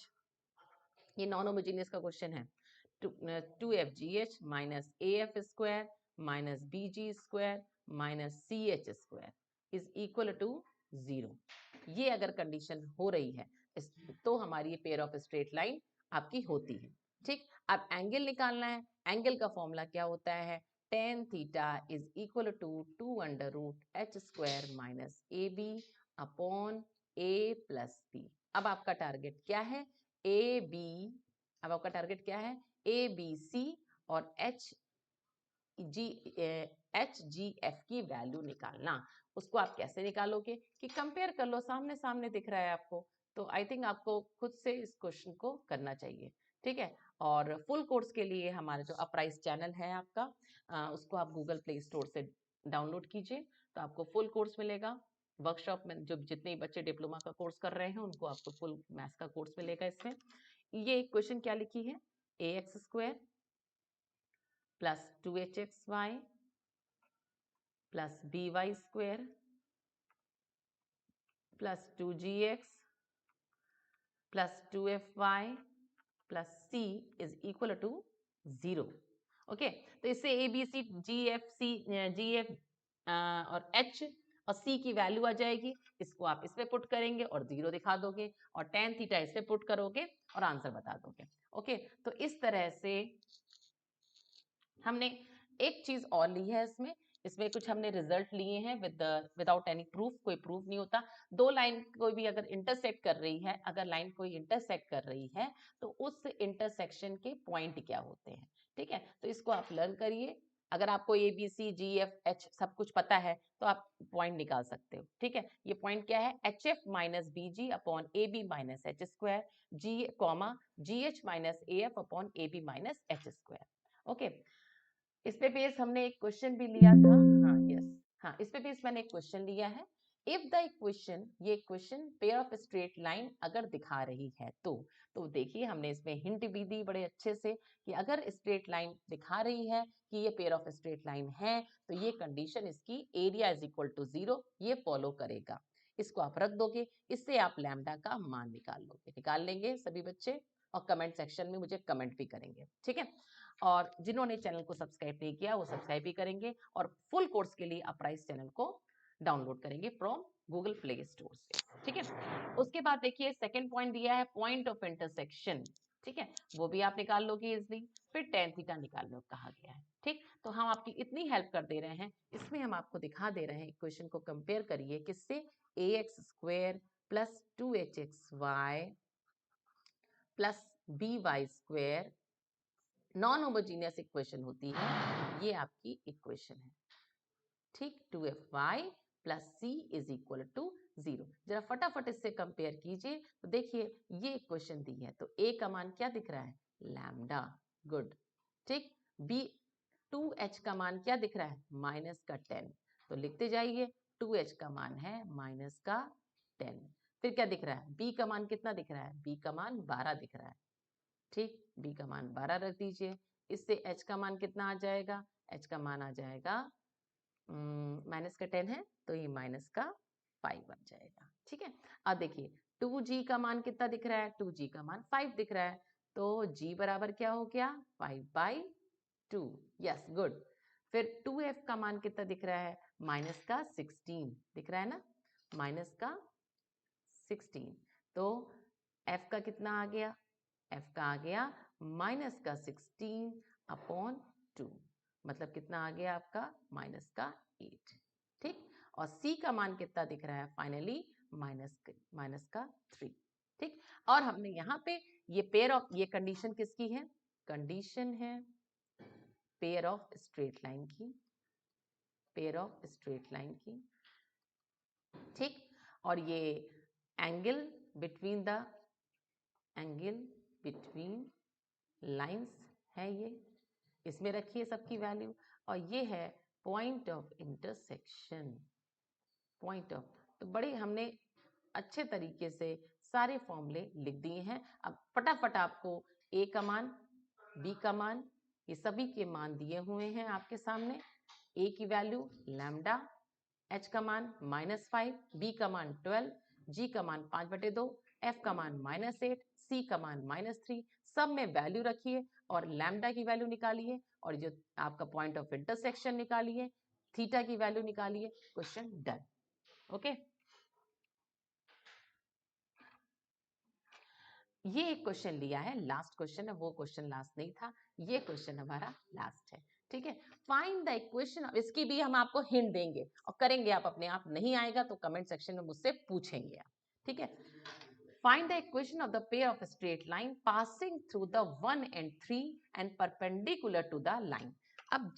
ये नॉन होमोजेनियस का क्वेश्चन है। 2FGH minus AF square minus BG square minus CH square is equal to 0। ये अगर कंडीशन हो रही है तो हमारी पेयर ऑफ स्ट्रेट लाइन आपकी होती है। ठीक, अब एंगल निकालना है। एंगल का फॉर्मूला क्या होता है? tan theta is equal to 2√h² minus AB upon A plus B। अब आपका टारगेट क्या है? AB। अब आपका टारगेट क्या है? ABC और HGF की वैल्यू निकालना। उसको आप कैसे निकालोगे? कि कंपेयर कर लो, सामने सामने दिख रहा है आपको, तो आई थिंक आपको खुद से इस क्वेश्चन को करना चाहिए। ठीक है, और फुल कोर्स के लिए हमारे जो अपराइज चैनल है आपका, उसको आप गूगल प्ले स्टोर से डाउनलोड कीजिए, तो आपको फुल कोर्स मिलेगा। वर्कशॉप में जो जितने बच्चे डिप्लोमा का कोर्स कर रहे हैं उनको आपको फुल मैथ्स का कोर्स मिलेगा। इसमें ये क्वेश्चन क्या लिखी है? ax² plus 2hxy plus by² plus 2gx plus 2fy plus c is equal to 0। Okay, तो इससे A B C G F और एच और सी की वैल्यू आ जाएगी। इसको आप इसमें पुट करेंगे और 0 दिखा दोगे, और tan थीटा इसमें पुट करोगे और आंसर बता दोगे। ओके, तो इस तरह से हमने एक चीज और ली है इसमें। इसमें कुछ हमने रिजल्ट लिए हैं विदाउट एनी प्रूफ, कोई प्रूफ नहीं होता। दो लाइन कोई भी अगर इंटरसेक्ट कर रही है, अगर लाइन कोई इंटरसेक्ट कर रही है तो उस इंटरसेक्शन के पॉइंट क्या होते हैं। ठीक है, तो इसको आप लर्न करिए। अगर आपको A B C G F H सब कुछ पता है तो आप पॉइंट निकाल सकते हो। ठीक है, ये पॉइंट क्या है? H F minus B G upon A B minus H square G comma G H minus A F upon A B minus H square. Okay, इस पे बेस हमने एक क्वेश्चन भी लिया था। हाँ यस, हाँ इस पे बेस मैंने एक क्वेश्चन लिया है। इफ द इक्वेशन, ये question pair of straight line अगर दिखा रही है तो देखिए हमने इसमें हिंट भी दी बड़े अच्छे से कि अगर स्ट्रेट लाइन दिखा रही है कि ये पेयर ऑफ स्ट्रेट लाइन है तो ये कंडीशन इसकी एरिया इज इक्वल टू 0 ये फॉलो करेगा। इसको आप रख दोगे, इससे आप लैम्डा का मान निकाल लोगे। निकाल लेंगे सभी बच्चे, और कमेंट सेक्शन में मुझे कमेंट भी करेंगे। ठीक है, और जिन्होंने चैनल को सब्सक्राइब नहीं किया वो सब्सक्राइब भी करेंगे, और फुल कोर्स के लिए अपराइज चैनल को डाउनलोड करेंगे फ्रॉम गूगल प्ले स्टोर से। ठीक है, उसके बाद देखिए सेकंड पॉइंट दिया है पॉइंट ऑफ इंटरसेक्शन। ठीक है, वो भी आप निकाल लोगे इजली। फिर tan थीटा निकाल लो कहा गया है। ठीक, तो हम आपकी इतनी हेल्प कर दे रहे हैं, इसमें हम आपको दिखा दे रहे हैं इक्वेशन को कंपेयर करिए किससे? ax² plus 2hxy plus by² non homogeneous equation होती है, ये आपकी इक्वेशन है। ठीक, 2fy plus c is equal to 0। जरा फटाफट इससे कंपेयर कीजिए तो देखिए ये इक्वेशन दी है, तो a का मान क्या दिख रहा है? लैम्डा। गुड। ठीक, b 2h का मान क्या दिख रहा है? माइनस का 10। तो लिखते जाइए, 2h का मान है माइनस का 10। फिर क्या दिख रहा है? b का मान कितना दिख रहा है? b का मान 12 दिख रहा है। ठीक, b का मान 12 रख दीजिए। इससे h का मान कितना आ जाएगा? h का मान आ जाएगा माइनस का 10 है तो ये माइनस का 5 बन जाएगा। ठीक है, अब देखिए 2g का मान कितना दिख रहा है? 2g का मान 5 दिख रहा है, तो g बराबर क्या हो गया? 5/2। Yes, good. फिर 2f का मान कितना दिख रहा है? माइनस का 16 दिख रहा है ना, माइनस का 16। तो f का कितना आ गया? f का आ गया माइनस का 16 अपॉन 2, मतलब कितना आ गया आपका? माइनस का 8। ठीक, और c का मान कितना दिख रहा है? फाइनली माइनस का 3। ठीक, और हमने यहाँ पे ये पेयर ऑफ, ये कंडीशन किसकी है? कंडीशन है पेयर ऑफ स्ट्रेट लाइन की, पेयर ऑफ स्ट्रेट लाइन की। ठीक, और ये angle between the, angle between lines है ये, इसमें रखिए सबकी वैल्यू। और ये है point of intersection, point of, तो बड़े हमने अच्छे तरीके से सारे फॉर्मूले लिख दिए हैं। अब फटाफट आपको a का मान, b का मान, ये सभी के मान दिए हुए हैं आपके सामने। a की वैल्यू लैम्डा, h का मान -5, b का मान 12, g का मान 5/2, f का मान -8, c का मान -3, सब में वैल्यू रखिए और लैम्डा की वैल्यू निकालिए, और जो आपका पॉइंट ऑफ इंटरसेक्शन निकालिए, थीटा की वैल्यू निकालिए, क्वेश्चन डन। ओके, ये एक क्वेश्चन लिया है, लास्ट क्वेश्चन है, वो क्वेश्चन लास्ट नहीं था, ये क्वेश्चन हमारा लास्ट है। ठीक है, फाइंड द इक्वेशन, इसकी भी हम आपको हिंट देंगे और करेंगे आप अपने आप, नहीं आएगा तो कमेंट सेक्शन में मुझसे पूछेंगे आप। ठीक है, find the equation of the pair of straight line passing through the 1 and 3 and perpendicular to the line. अब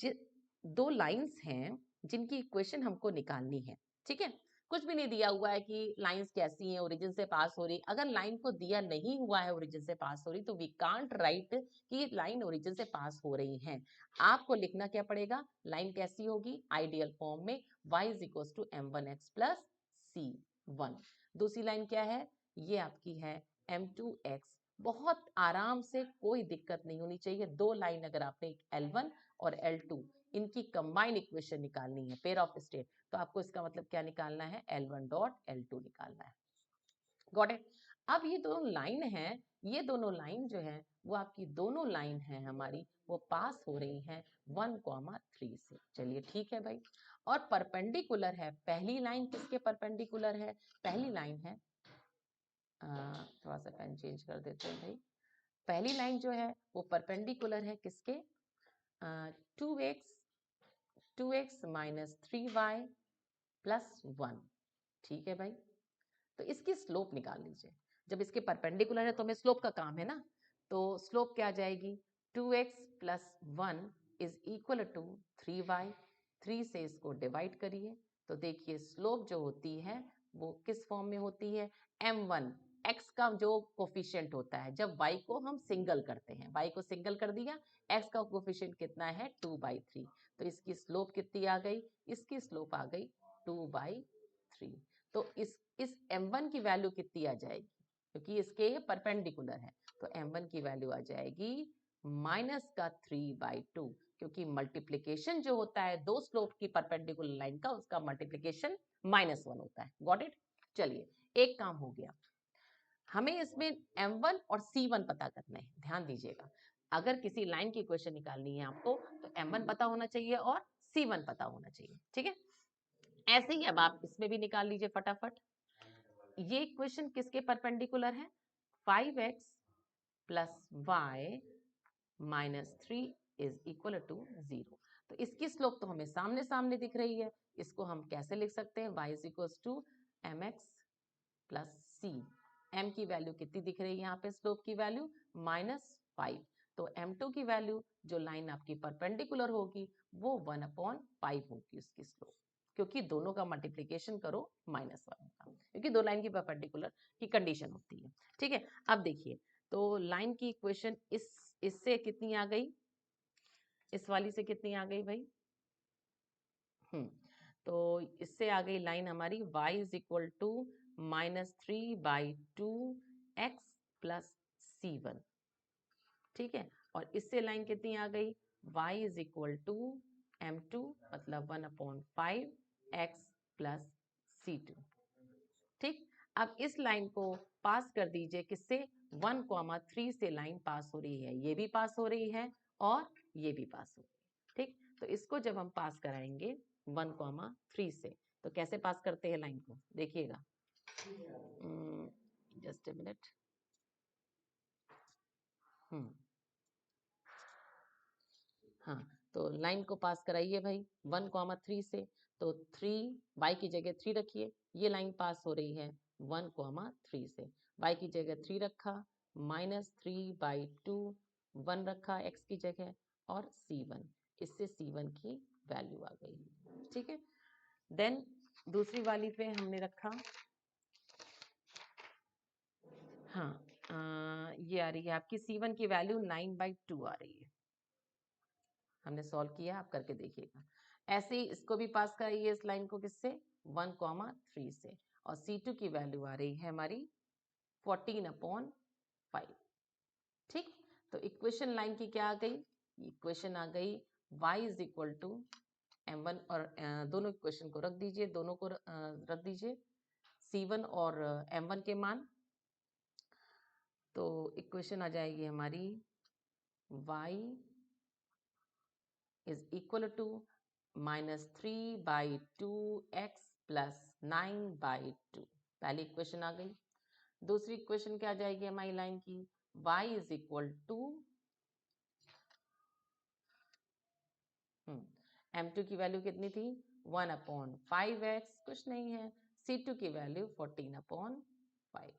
दो लाइंस हैं जिनकी इक्वेशन हमको निकालनी है। ठीक है, कुछ भी नहीं दिया हुआ है कि लाइंस कैसी हैं, ओरिजिन से पास हो रही। अगर लाइन को दिया नहीं हुआ है ओरिजिन से पास हो रही, तो वी कांट राइट कि लाइन ओरिजिन से पास हो रही है। आपको लिखना क्या पड़ेगा, लाइन कैसी होगी, आइडियल फॉर्म में y is equal to m1x plus c1। दूसरी लाइन क्या है, ये आपकी है m2x। बहुत आराम से, कोई दिक्कत नहीं होनी चाहिए। दो लाइन अगर आपने L1 और L2 इनकी कंबाइन इक्वेशन निकालनी है, पेयर ऑफ स्टेट, तो आपको इसका मतलब क्या निकालना है, L1 डॉट L2 निकालना है। Got it. अब ये दोनों लाइन है, ये दोनों लाइन जो है वो आपकी दोनों लाइन है हमारी, वो पास हो रही हैं 1,3 से। चलिए ठीक है भाई, और परपेंडिकुलर है। पहली लाइन किसके परपेंडिकुलर है, पहली लाइन है, थोड़ा सा पेन चेंज कर देते हैं भाई। पहली लाइन जो है वो परपेंडिकुलर है किसके, 2x माइनस 3y प्लस 1। ठीक है भाई, तो इसकी स्लोप निकाल लीजिए। जब इसके परपेंडिकुलर है तो हमें स्लोप का काम है ना, तो स्लोप क्या आ जाएगी, 2x plus 1 is equal to 3y। 3 से इसको डिवाइड करिए तो देखिए स्लोप जो होती है वो किस फॉर्म में होती है, m1 x का जो कोफिशिएंट होता है, जब y को हम सिंगल करते हैं, y को सिंगल कर दिया, x का कोफिशिएंट कितना है 2/3, तो इसकी स्लोप कितनी आ गई, इसकी स्लोप आ गई 2/3। तो इस m1 की वैल्यू कितनी आ जाएगी, क्योंकि इसके परपेंडिकुलर है, तो m1 की वैल्यू आ जाएगी माइनस का 3/2, क्योंकि मल्टीप्लीकेशन जो होता है दो स्लोप की परपेंडिकुलर लाइन का, उसका मल्टीप्लीकेशन -1 होता है। Got it. चलिए एक काम हो गया, हमें इसमें m1 और c1 पता करना है। ध्यान दीजिएगा, अगर किसी लाइन की इक्वेशन निकालनी है आपको तो m1 पता होना चाहिए और c1 पता होना चाहिए। ठीक है, ऐसे ही अब आप इसमें भी निकाल लीजिए फटाफट। ये इक्वेशन किसके परपेंडिकुलर है, 5x plus y minus 3 is equal to 0। तो इसकी स्लोप तो हमें सामने सामने दिख रही है, इसको हम कैसे लिख सकते हैं, y is equal to mx plus c। m की वैल्यू कितनी दिख रही है यहाँ पे, स्लोप की वैल्यू -5। तो m2 की वैल्यू जो लाइन आपकी परपेंडिकुलर होगी वो 1/5 होगी उसकी स्लोप, क्योंकि दोनों का मल्टीप्लीकेशन करो -1 का, क्योंकि दो लाइन की परपेंडिकुलर की कंडीशन होती है। ठीक है, अब देखिए, तो लाइन की इक्वेशन इससे कितनी आ गई, इस वाली से कितनी आ गई भाई, तो इससे आ गई लाइन हमारी y is equal to -3/2 x plus c1। ठीक है, और इससे लाइन कितनी आ गई, y is equal to m2 मतलब 1/5 x प्लस c2। ठीक, अब इस लाइन को पास कर दीजिए किससे, 1,3 से लाइन पास हो रही है, ये भी पास हो रही है और ये भी पास हो रही है। ठीक, तो इसको जब हम पास कराएंगे 1,3 से, तो कैसे पास करते हैं लाइन को, देखिएगा, जस्ट ए मिनट। हाँ, तो लाइन को पास कराइए भाई 1,3 से, तो 3 y की जगह 3 रखिए, ये लाइन पास हो रही है 1,3 से, y की जगह 3 रखा, -3/2 1 रखा x की जगह और c1, इससे c1 की वैल्यू आ गई। ठीक है, देन दूसरी वाली पे हमने रखा, हाँ, ये आ रही है आपकी c1 की वैल्यू 9/2 आ रही है। हमने सॉल्व किया, आप करके देखिएगा। ऐसे ही इसको भी पास कराइए, इस लाइन को किससे, 1,3 से, और C2 की वैल्यू आ रही है हमारी 14/5। ठीक, तो इक्वेशन लाइन की क्या आ गई, इक्वेशन आ गई y is equal to m1 और दोनों इक्वेशन को रख दीजिए, दोनों को रख दीजिए C1 और m1 के मान, तो इक्वेशन आ जाएगी हमारी y is equal to -3/2 x plus 9/2। पहली इक्वेशन आ गई। दूसरी इक्वेशन क्या आ जाएगी हमारी लाइन की, y is equal to m2 की वैल्यू कितनी थी 1/5x, कुछ नहीं है, c2 की वैल्यू 14/5।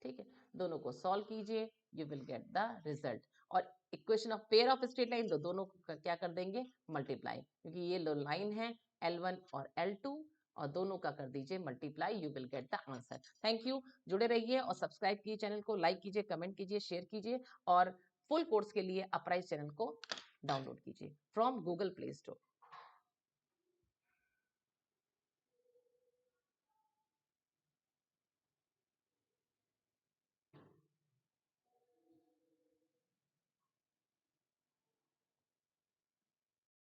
ठीक है, दोनों को सॉल्व कीजिए, you will get the result. और equation of pair of straight line, तो दोनों को क्या कर देंगे मल्टीप्लाई, क्योंकि ये लो लाइन है L1 और L2, और दोनों का कर दीजिए multiply, you will get the answer. Thank you, जुड़े रहिए और सब्सक्राइब कीजिए चैनल को, लाइक कीजिए, कमेंट कीजिए, शेयर कीजिए, और फुल कोर्स के लिए अपराइज चैनल को डाउनलोड कीजिए फ्रॉम गूगल प्ले स्टोर।